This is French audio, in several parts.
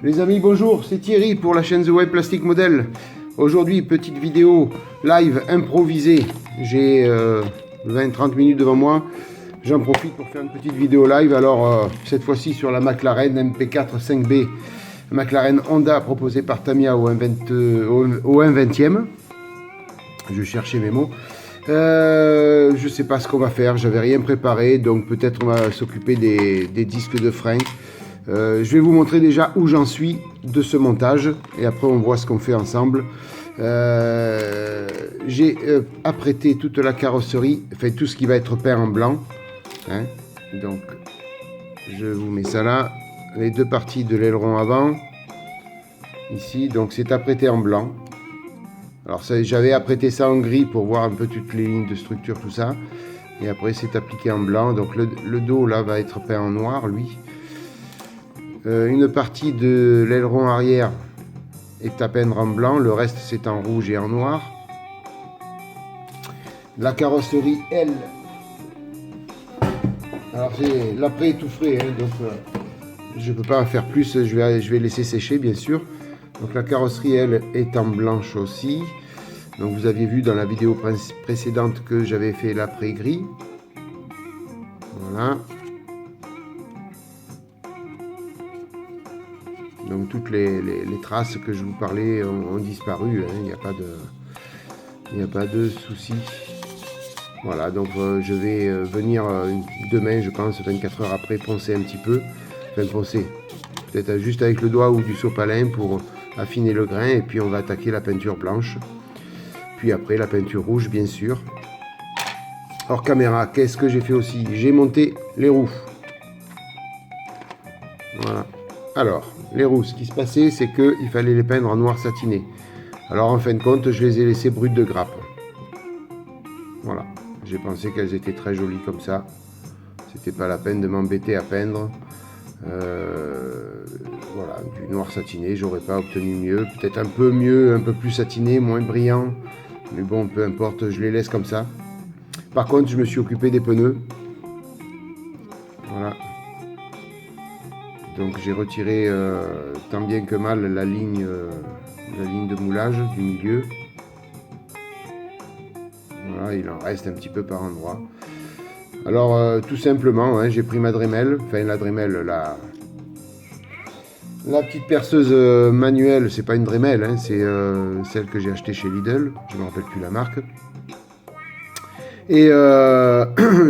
Les amis, bonjour, c'est Thierry pour la chaîne The Web Plastic Model. Aujourd'hui, petite vidéo live improvisée. J'ai 20-30 minutes devant moi. J'en profite pour faire une petite vidéo live. Alors, cette fois-ci sur la McLaren MP4 5B. McLaren Honda proposée par Tamiya au 1/20e. Je cherchais mes mots. Je sais pas ce qu'on va faire, j'avais rien préparé. Donc peut-être on va s'occuper des disques de frein. Je vais vous montrer déjà où j'en suis de ce montage et après on voit ce qu'on fait ensemble. J'ai apprêté toute la carrosserie, enfin tout ce qui va être peint en blanc, hein. Donc je vous mets ça là, les deux parties de l'aileron avant ici, donc c'est apprêté en blanc. Alors j'avais apprêté ça en gris pour voir un peu toutes les lignes de structure, tout ça, et après c'est appliqué en blanc. Donc le dos là va être peint en noir, lui. Une partie de l'aileron arrière est à peindre en blanc, le reste c'est en rouge et en noir. La carrosserie, elle, alors c'est l'après est tout frais, hein, donc je ne peux pas en faire plus, je vais laisser sécher bien sûr. Donc la carrosserie, elle, est en blanche aussi. Donc vous aviez vu dans la vidéo précédente que j'avais fait l'après gris. Voilà. Donc toutes les traces que je vous parlais ont disparu, hein. Il n'y a pas de souci. Voilà, donc je vais venir demain, je pense, 24 heures après, poncer un petit peu. Enfin, poncer, peut-être juste avec le doigt ou du sopalin pour affiner le grain. Et puis on va attaquer la peinture blanche. Puis après la peinture rouge, bien sûr. Hors caméra, qu'est-ce que j'ai fait aussi? J'ai monté les roues. Voilà. Alors, les roues, ce qui se passait, c'est qu'il fallait les peindre en noir satiné. Alors, en fin de compte, je les ai laissées brutes de grappe. Voilà. J'ai pensé qu'elles étaient très jolies comme ça. C'était pas la peine de m'embêter à peindre. Voilà, du noir satiné, j'aurais pas obtenu mieux. Peut-être un peu mieux, un peu plus satiné, moins brillant. Mais bon, peu importe, je les laisse comme ça. Par contre, je me suis occupé des pneus. Voilà. Donc j'ai retiré tant bien que mal la ligne de moulage du milieu. Voilà, il en reste un petit peu par endroit. Alors tout simplement, hein, j'ai pris ma Dremel, enfin la Dremel, la petite perceuse manuelle, c'est pas une Dremel, hein, c'est celle que j'ai achetée chez Lidl, je ne me rappelle plus la marque. Et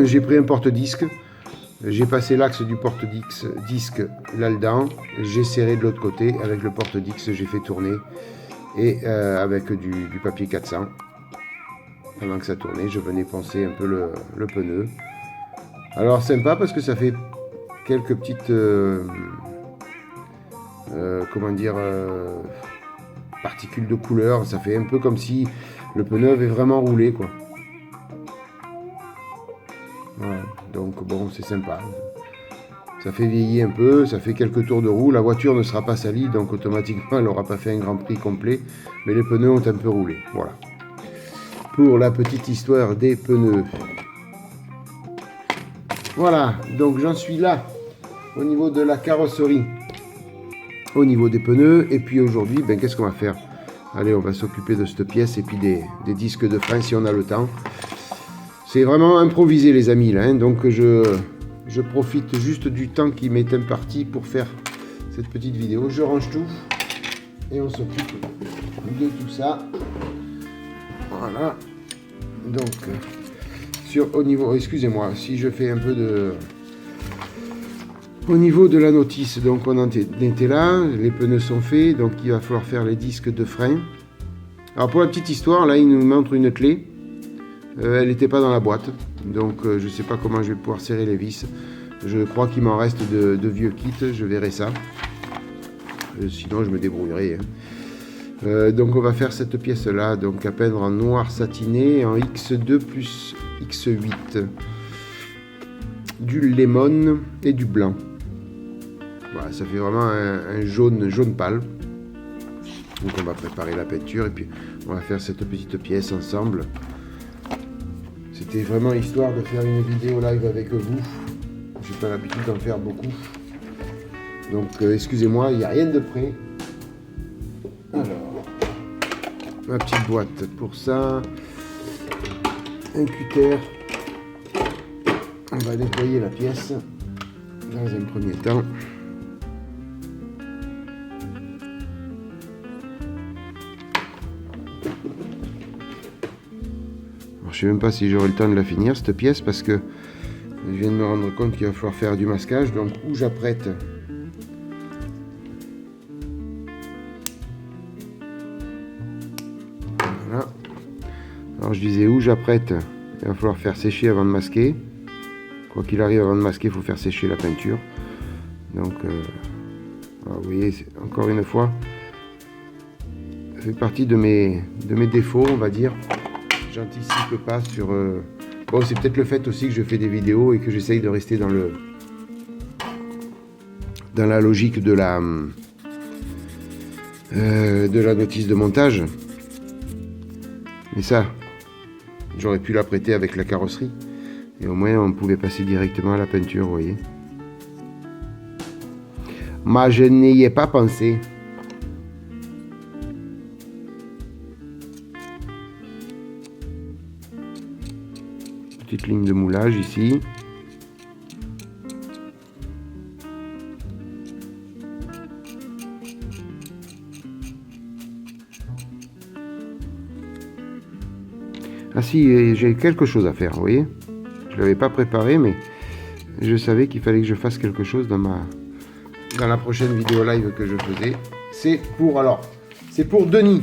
j'ai pris un porte-disque. J'ai passé l'axe du porte-disque là-dedans, j'ai serré de l'autre côté, avec le porte-disque j'ai fait tourner, et avec du papier 400, pendant que ça tournait, je venais poncer un peu le pneu. Alors sympa parce que ça fait quelques petites, comment dire, particules de couleur, ça fait un peu comme si le pneu avait vraiment roulé, quoi. Voilà, donc bon, c'est sympa. Ça fait vieillir un peu, ça fait quelques tours de roue. La voiture ne sera pas salie, donc automatiquement, elle n'aura pas fait un Grand Prix complet. Mais les pneus ont un peu roulé. Voilà. Pour la petite histoire des pneus. Voilà, donc j'en suis là, au niveau de la carrosserie, au niveau des pneus. Et puis aujourd'hui, ben, qu'est-ce qu'on va faire? Allez, on va s'occuper de cette pièce et puis des disques de frein si on a le temps. C'est vraiment improvisé les amis là, hein, donc je profite juste du temps qui m'est imparti pour faire cette petite vidéo. Je range tout et on s'occupe de tout ça. Voilà. Donc au niveau, excusez-moi, si je fais un peu de... Au niveau de la notice, donc on en était là, les pneus sont faits, donc il va falloir faire les disques de frein. Alors pour la petite histoire, là il nous montre une clé. Elle n'était pas dans la boîte, donc je ne sais pas comment je vais pouvoir serrer les vis. Je crois qu'il m'en reste de vieux kits, je verrai ça. Sinon je me débrouillerai, hein. Donc on va faire cette pièce là, donc à peindre en noir satiné en X2 plus X8, du lemon et du blanc. Voilà, ça fait vraiment un jaune pâle. Donc on va préparer la peinture et puis on va faire cette petite pièce ensemble. C'était vraiment histoire de faire une vidéo live avec vous. J'ai pas l'habitude d'en faire beaucoup. Donc excusez-moi, il n'y a rien de prêt. Alors, ma petite boîte pour ça. Un cutter. On va nettoyer la pièce dans un premier temps. Alors, je sais même pas si j'aurai le temps de la finir cette pièce parce que je viens de me rendre compte qu'il va falloir faire du masquage. Donc où j'apprête voilà. Alors je disais où j'apprête, il va falloir faire sécher avant de masquer. Quoi qu'il arrive, avant de masquer, il faut faire sécher la peinture. Donc, vous voyez, encore une fois, ça fait partie de mes défauts, on va dire. J'anticipe pas sur... Bon, c'est peut-être le fait aussi que je fais des vidéos et que j'essaye de rester dans la logique de la notice de montage. Mais ça, j'aurais pu la prêter avec la carrosserie. Et au moins, on pouvait passer directement à la peinture, vous voyez. Mais je n'y ai pas pensé. Petite ligne de moulage ici. Ah si, j'ai quelque chose à faire, vous voyez. Je ne l'avais pas préparé, mais je savais qu'il fallait que je fasse quelque chose dans la prochaine vidéo live que je faisais. C'est pour Denis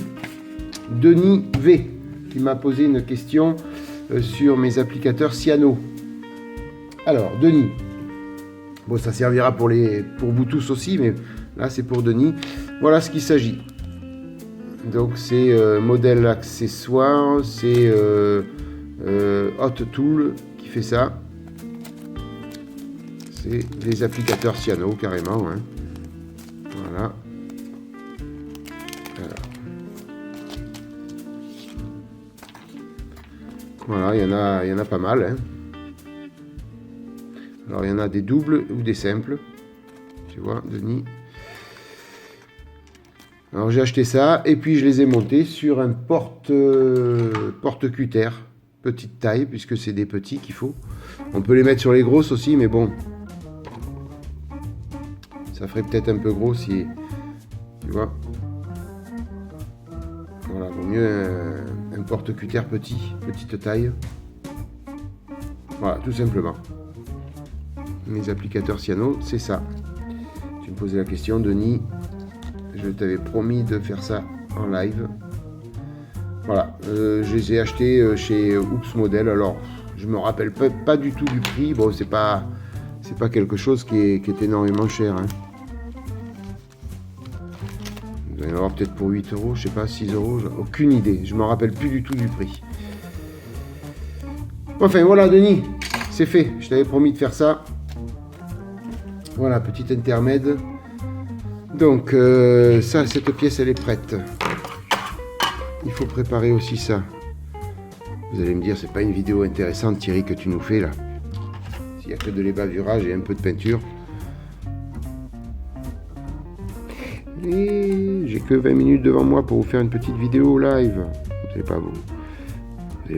V, qui m'a posé une question sur mes applicateurs cyano. Alors, Denis, bon, ça servira pour vous tous aussi, mais là, c'est pour Denis. Voilà ce qu'il s'agit. Donc, c'est modèle accessoire, c'est Hot Tool qui fait ça. C'est des applicateurs cyano, carrément. Hein. Voilà. Voilà, il y en a pas mal. Hein. Alors, il y en a des doubles ou des simples. Tu vois, Denis. Alors, j'ai acheté ça et puis je les ai montés sur un porte-cutter. Petite taille, puisque c'est des petits qu'il faut. On peut les mettre sur les grosses aussi, mais bon. Ça ferait peut-être un peu gros si... Tu vois. Voilà, vaut mieux un porte-cutter petite taille. Voilà, tout simplement. Mes applicateurs cyano, c'est ça. Tu me posais la question, Denis. Je t'avais promis de faire ça en live. Voilà, je les ai achetés chez Oops Model. Alors, je me rappelle pas du tout du prix. Bon, c'est pas quelque chose qui est énormément cher. Hein. Il doit y en avoir peut-être pour 8 €, je sais pas, 6 €, aucune idée. Je me rappelle plus du tout du prix. Enfin, voilà, Denis, c'est fait. Je t'avais promis de faire ça. Voilà, petit intermède. Donc, cette pièce, elle est prête. Il faut préparer aussi ça. Vous allez me dire, c'est pas une vidéo intéressante, Thierry, que tu nous fais là. S'il n'y a que de l'ébavurage et un peu de peinture. Et j'ai que 20 minutes devant moi pour vous faire une petite vidéo live. Vous n'allez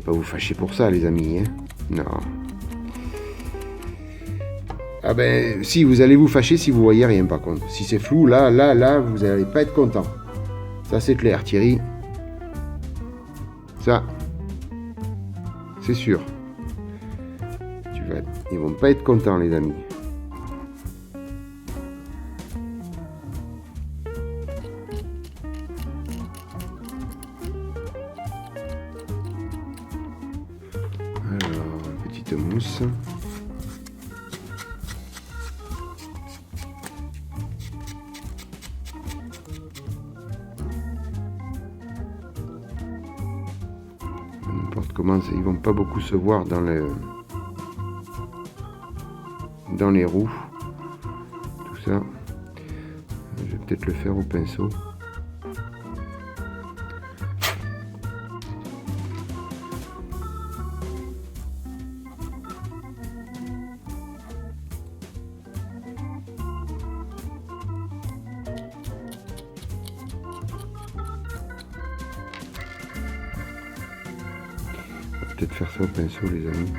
pas vous fâcher pour ça, les amis. Hein, non. Ah ben, si, vous allez vous fâcher si vous voyez rien, par contre. Si c'est flou, là, vous n'allez pas être content. Ça, c'est clair, Thierry. Ça, c'est sûr. Ils vont pas être contents, les amis. Alors, petite mousse. n'importe comment, ils vont pas beaucoup se voir dans les roues. Tout ça. Je vais peut-être le faire au pinceau. Peut-être faire ça au pinceau, les amis.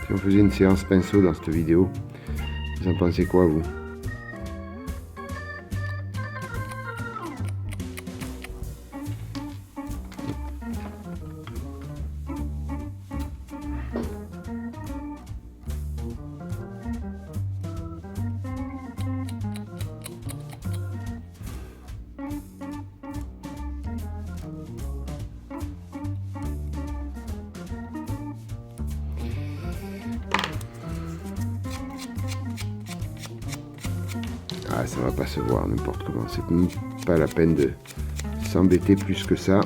Si on faisait une séance pinceau dans cette vidéo, vous en pensez quoi, vous? Ah, ça va pas se voir n'importe comment, c'est pas la peine de s'embêter plus que ça.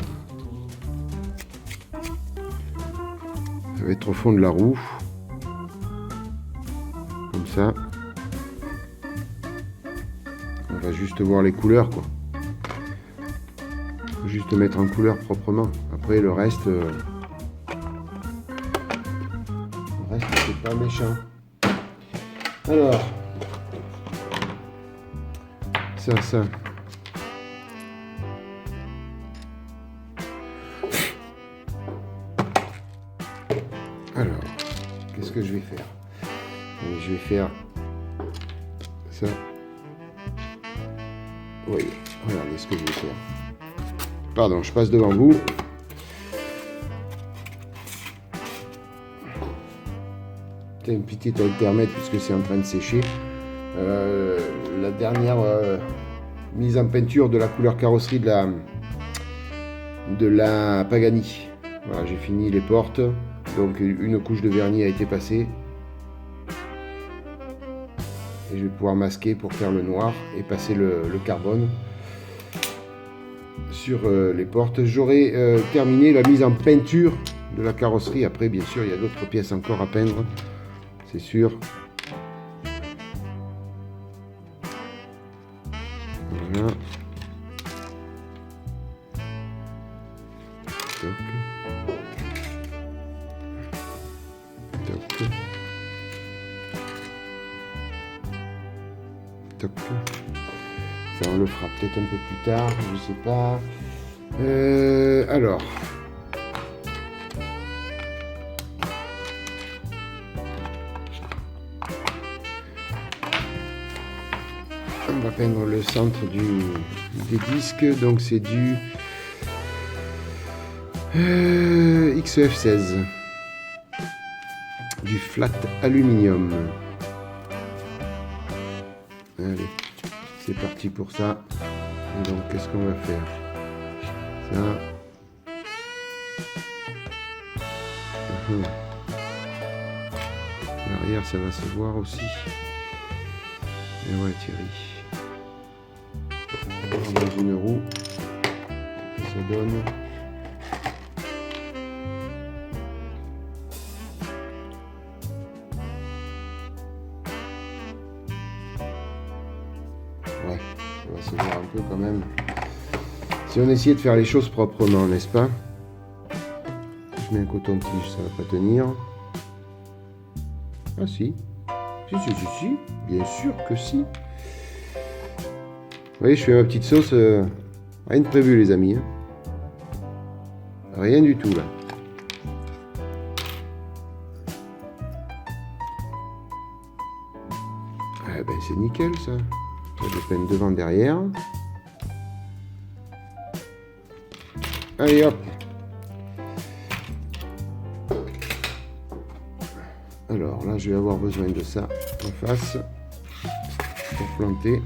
Ça va être au fond de la roue, comme ça. On va juste voir les couleurs, quoi. Faut juste mettre en couleur proprement. Après le reste c'est pas méchant. Alors. Ça. Alors, qu'est-ce que je vais faire? Je vais faire ça. Oui, regardez ce que je vais faire. Pardon, je passe devant vous. C'est une petite intermède puisque c'est en train de sécher. La dernière mise en peinture de la couleur carrosserie de la Pagani. Voilà, j'ai fini les portes, donc une couche de vernis a été passée et je vais pouvoir masquer pour faire le noir et passer le carbone sur les portes. J'aurai terminé la mise en peinture de la carrosserie. Après, bien sûr, il y a d'autres pièces encore à peindre, c'est sûr. Voilà. Toc. Toc. Toc. Ça, on le fera peut-être un peu plus tard, je sais pas. Alors. On va peindre le centre des disques, donc c'est du XEF16, du flat aluminium. Allez, c'est parti pour ça. Et donc qu'est-ce qu'on va faire? Ça. L'arrière, ça va se voir aussi. Et ouais, Thierry. Dans une roue, ça donne. Ouais, ça va se voir un peu quand même. Si on essayait de faire les choses proprement, n'est-ce pas? Je mets un coton-tige, ça va pas tenir. Ah si. Si, bien sûr que si. Vous voyez, je fais ma petite sauce, rien de prévu les amis. Hein. Rien du tout là. Ah ben c'est nickel ça. Je vais peindre devant, derrière. Allez hop. Alors là je vais avoir besoin de ça en face pour planter.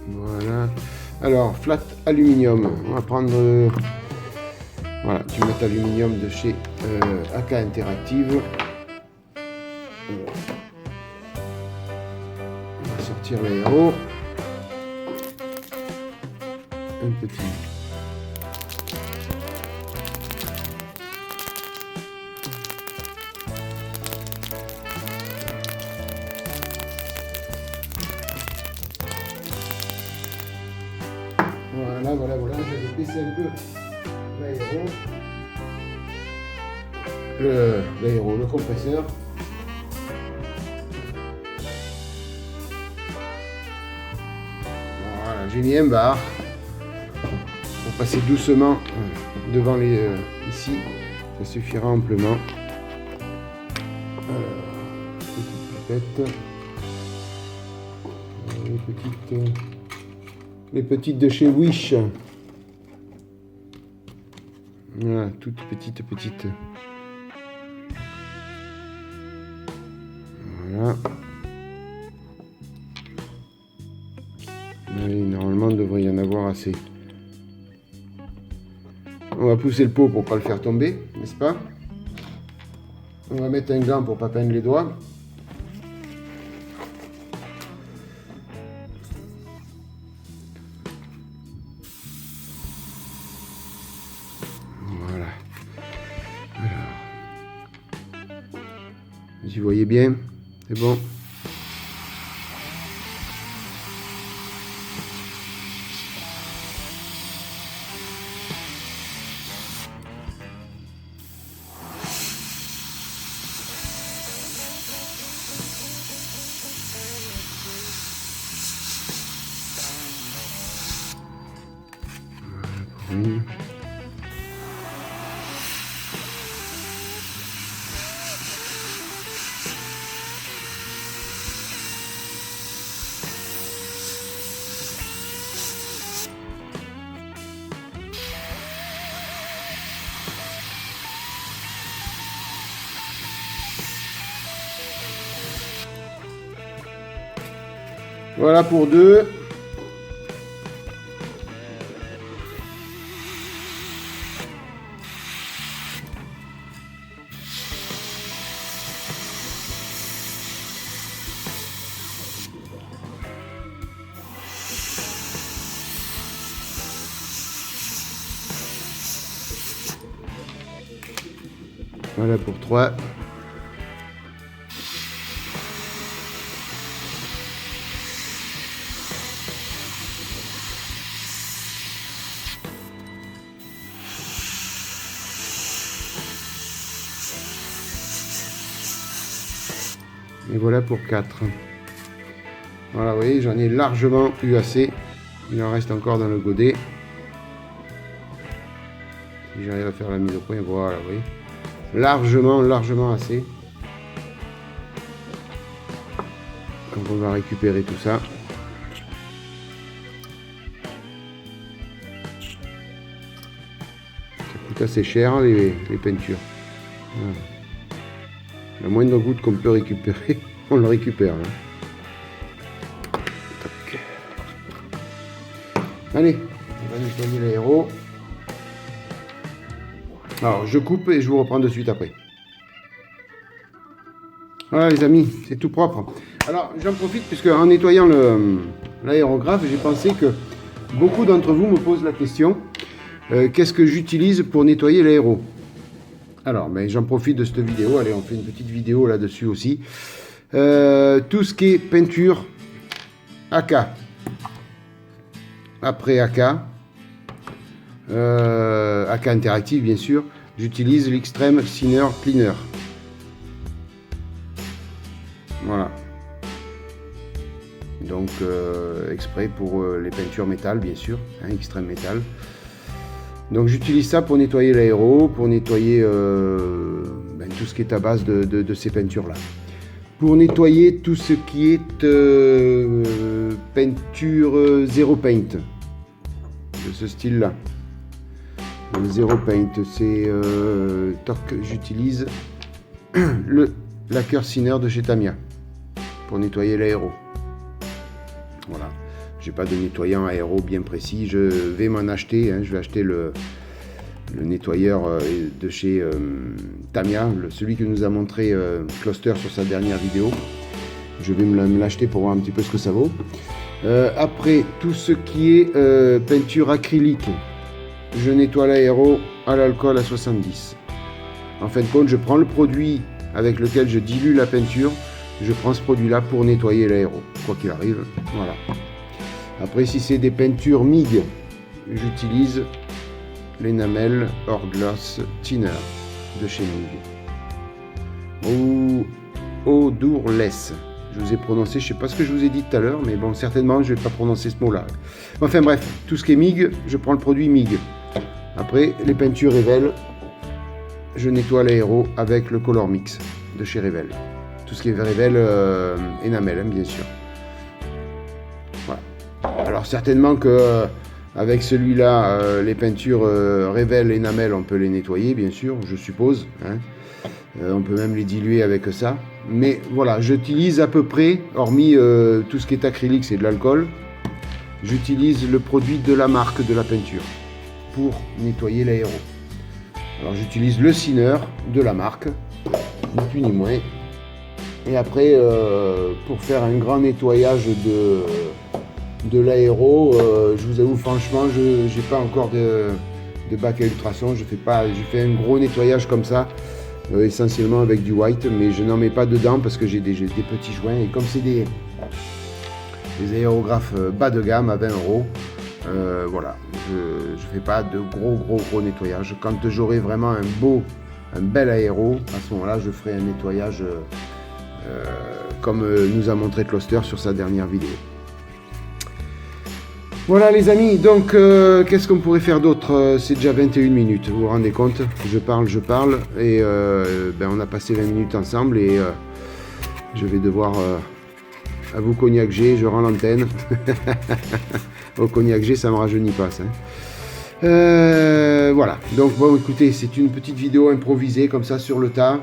Voilà. Alors flat aluminium. On va prendre voilà, du métal aluminium de chez AK Interactive. On va sortir les héros. un petit. Voilà, j'avais baissé un peu l'aéro, le compresseur. Voilà, j'ai mis un bar pour passer doucement devant les ici, ça suffira amplement. Petite pipette, les petites de chez Wish. Voilà, toutes petites. Voilà. Allez, normalement, il devrait y en avoir assez. On va pousser le pot pour pas le faire tomber, n'est-ce pas? On va mettre un gant pour pas peindre les doigts. Voilà. Alors. Vous y voyez bien? C'est bon. Voilà. Voilà pour deux. Voilà pour 3. Et voilà pour 4. Voilà, vous voyez, j'en ai largement eu assez. Il en reste encore dans le godet. Si j'arrive à faire la mise au point, voilà, vous voyez. Largement assez. Donc on va récupérer tout ça. Ça coûte assez cher les peintures. Voilà. La moindre goutte qu'on peut récupérer, on le récupère. Hein. Allez, on va nettoyer l'aéro. Alors, je coupe et je vous reprends de suite après. Voilà les amis, c'est tout propre. Alors, j'en profite puisque en nettoyant l'aérographe, j'ai pensé que beaucoup d'entre vous me posent la question, qu'est-ce que j'utilise pour nettoyer l'aéro? Alors, ben, j'en profite de cette vidéo. Allez, on fait une petite vidéo là-dessus aussi. Tout ce qui est peinture AK. Après AK. AK interactive, bien sûr. J'utilise l'Extreme Thinner Cleaner. Voilà. Donc, exprès pour les peintures métal, bien sûr. Hein, extrême métal. Donc j'utilise ça pour nettoyer l'aéro, pour nettoyer tout ce qui est à base de ces peintures-là. Pour nettoyer tout ce qui est peinture Zero Paint, de ce style-là. Le Zero Paint, c'est j'utilise le lacquer Thinner de chez Tamiya pour nettoyer l'aéro. Voilà. J'ai pas de nettoyant aéro bien précis, je vais m'en acheter, hein, je vais acheter le nettoyeur de chez Tamiya, celui que nous a montré Cluster sur sa dernière vidéo. Je vais me l'acheter pour voir un petit peu ce que ça vaut. Après, tout ce qui est peinture acrylique, je nettoie l'aéro à l'alcool à 70. En fin de compte, je prends le produit avec lequel je dilue la peinture, je prends ce produit-là pour nettoyer l'aéro, quoi qu'il arrive, voilà. Après, si c'est des peintures MIG, j'utilise l'Enamel Hourglass Thinner de chez MIG. Ou Odorless. Je vous ai prononcé, je ne sais pas ce que je vous ai dit tout à l'heure, mais bon, certainement, je ne vais pas prononcer ce mot-là. Enfin bref, tout ce qui est MIG, je prends le produit MIG. Après, les peintures Revel, je nettoie l'aéro avec le Color Mix de chez Revel. Tout ce qui est Revel Enamel, bien sûr. Voilà. Alors certainement que avec celui-là, les peintures Revel Enamel, on peut les nettoyer, bien sûr, je suppose. Hein. On peut même les diluer avec ça. Mais voilà, j'utilise à peu près, hormis tout ce qui est acrylique, c'est de l'alcool, j'utilise le produit de la marque de la peinture pour nettoyer l'aéro. Alors j'utilise le Thinner de la marque, ni plus ni moins. Et après, pour faire un grand nettoyage de l'aéro, je vous avoue franchement, je n'ai pas encore de bac à ultrasons. Je fais un gros nettoyage comme ça, essentiellement avec du white, mais je n'en mets pas dedans parce que j'ai des petits joints. Et comme c'est des aérographes bas de gamme à 20 €, voilà, je ne fais pas de gros nettoyage. Quand j'aurai vraiment un bel aéro, à ce moment-là, je ferai un nettoyage comme nous a montré Closter sur sa dernière vidéo. Voilà les amis, donc qu'est-ce qu'on pourrait faire d'autre? C'est déjà 21 minutes, vous vous rendez compte? Je parle, et on a passé 20 minutes ensemble, et je vais devoir à vous Cognac G, je rends l'antenne. Au Cognac G, ça me rajeunit pas ça. Voilà, donc bon écoutez, c'est une petite vidéo improvisée comme ça sur le tas.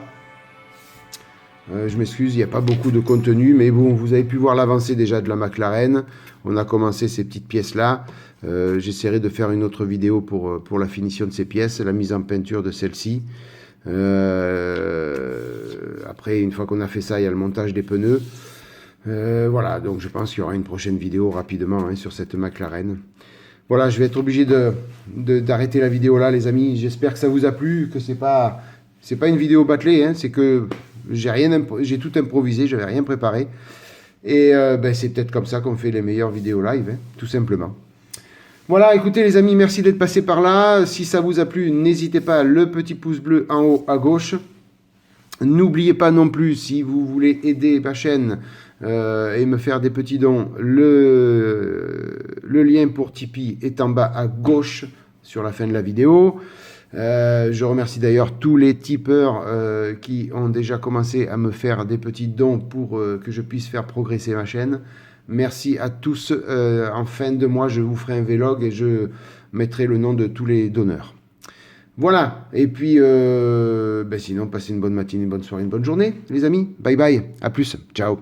Je m'excuse, il n'y a pas beaucoup de contenu, mais bon, vous avez pu voir l'avancée déjà de la McLaren. On a commencé ces petites pièces-là. J'essaierai de faire une autre vidéo pour la finition de ces pièces, la mise en peinture de celle-ci. Après, une fois qu'on a fait ça, il y a le montage des pneus. Voilà, donc je pense qu'il y aura une prochaine vidéo rapidement hein, sur cette McLaren. Voilà, je vais être obligé d'arrêter la vidéo là, les amis. J'espère que ça vous a plu, que c'est pas une vidéo bâclée, hein, c'est que j'ai tout improvisé, j'avais rien préparé. Et c'est peut-être comme ça qu'on fait les meilleures vidéos live, hein, tout simplement. Voilà, écoutez les amis, merci d'être passé par là. Si ça vous a plu, n'hésitez pas, le petit pouce bleu en haut à gauche. N'oubliez pas non plus, si vous voulez aider ma chaîne et me faire des petits dons, le lien pour Tipeee est en bas à gauche sur la fin de la vidéo. Je remercie d'ailleurs tous les tipeurs qui ont déjà commencé à me faire des petits dons pour que je puisse faire progresser ma chaîne. Merci à tous. En fin de mois, je vous ferai un vlog et je mettrai le nom de tous les donneurs. Voilà, et puis sinon, passez une bonne matinée, une bonne soirée, une bonne journée, les amis. Bye bye, à plus, ciao.